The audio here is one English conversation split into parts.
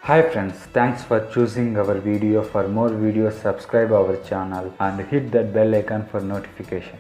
Hi friends, thanks for choosing our video. For more videos, subscribe our channel and hit that bell icon for notification.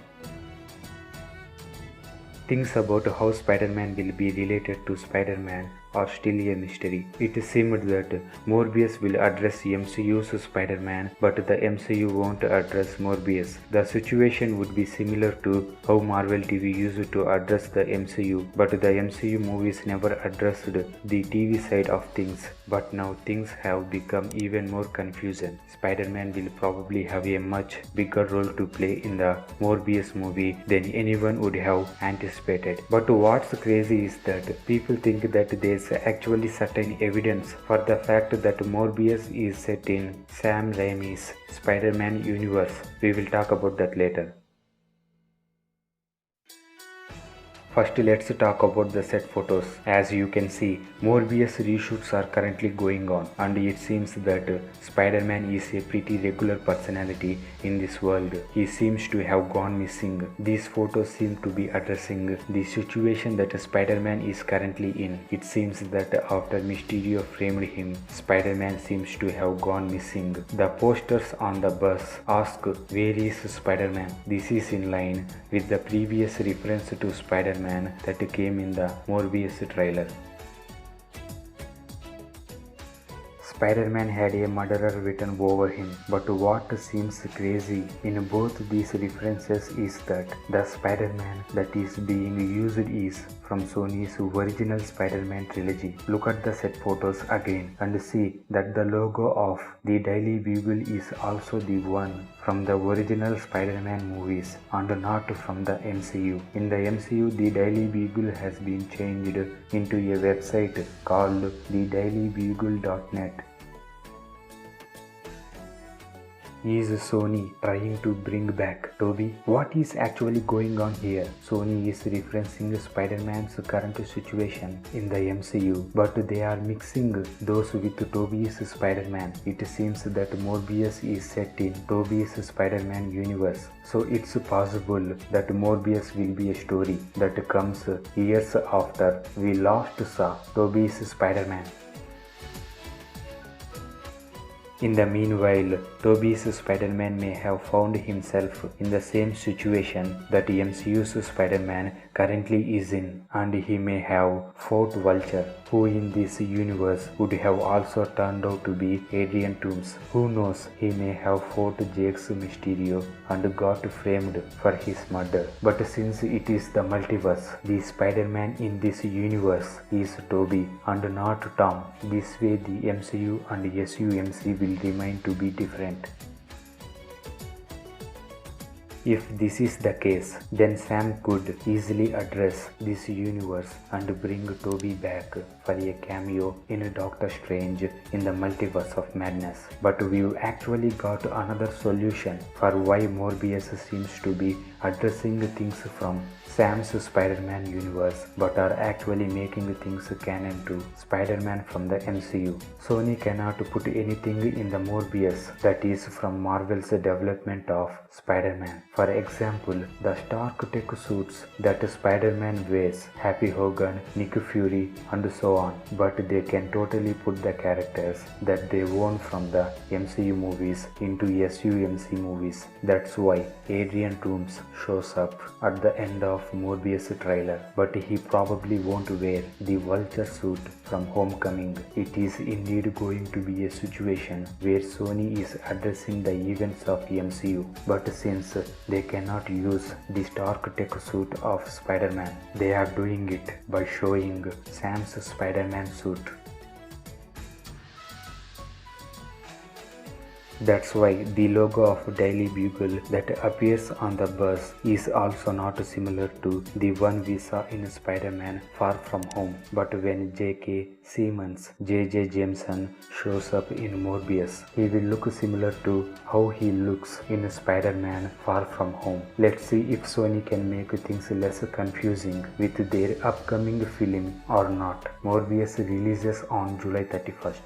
Things about how Spider-Man will be related to Spider-Man are still a mystery. It seemed that Morbius will address MCU's Spider-Man, but the MCU won't address Morbius. The situation would be similar to how Marvel TV used to address the MCU, but the MCU movies never addressed the TV side of things. But now things have become even more confusing. Spider-Man will probably have a much bigger role to play in the Morbius movie than anyone would have anticipated. But what's crazy is that people think that there's actually certain evidence for the fact that Morbius is set in Sam Raimi's Spider-Man universe. We will talk about that later. First, let's talk about the set photos. As you can see, Morbius reshoots are currently going on, and it seems that Spider-Man is a pretty regular personality in this world. He seems to have gone missing. These photos seem to be addressing the situation that Spider-Man is currently in. It seems that after Mysterio framed him, Spider-Man seems to have gone missing. The posters on the bus ask, "Where is Spider-Man?" This is in line with the previous reference to Spider-Man that came in the Morbius trailer. Spider-Man had a murderer written over him, but what seems crazy in both these references is that the Spider-Man that is being used is from Sony's original Spider-Man trilogy. Look at the set photos again and see that the logo of the Daily Bugle is also the one from the original Spider-Man movies and not from the MCU. In the MCU, the Daily Bugle has been changed into a website called thedailybugle.net. Is Sony trying to bring back Tobey? What is actually going on here? Sony is referencing Spider-Man's current situation in the MCU, but they are mixing those with Tobey's Spider-Man. It seems that Morbius is set in Tobey's Spider-Man universe, so it's possible that Morbius will be a story that comes years after we last saw Tobey's Spider-Man. In the meanwhile, Tobey's Spider-Man may have found himself in the same situation that MCU's Spider-Man currently is in, and he may have fought Vulture, who in this universe would have also turned out to be Adrian Toomes. Who knows, he may have fought Jake's Mysterio and got framed for his murder. But since it is the multiverse, the Spider-Man in this universe is Tobey and not Tom. This way the MCU and SUMC will remain to be different. If this is the case, then Sam could easily address this universe and bring Tobey back for a cameo in Doctor Strange in the Multiverse of Madness. But we've actually got another solution for why Morbius seems to be addressing things from Sam's Spider-Man universe but are actually making things canon to Spider-Man from the MCU. Sony cannot put anything in the Morbius that is from Marvel's development of Spider-Man. For example, the Stark Tech suits that Spider-Man wears, Happy Hogan, Nick Fury and so on, but they can totally put the characters that they own from the MCU movies into SUMC movies. That's why Adrian Toomes shows up at the end of Morbius trailer, but he probably won't wear the Vulture suit from Homecoming. It is indeed going to be a situation where Sony is addressing the events of MCU, but since they cannot use the Stark Tech suit of Spider-Man, they are doing it by showing Sam's Spider-Man suit. That's why the logo of Daily Bugle that appears on the bus is also not similar to the one we saw in Spider-Man Far From Home. But when J.K. Simmons, J.J. Jameson shows up in Morbius, he will look similar to how he looks in Spider-Man Far From Home. Let's see if Sony can make things less confusing with their upcoming film or not. Morbius releases on July 31st.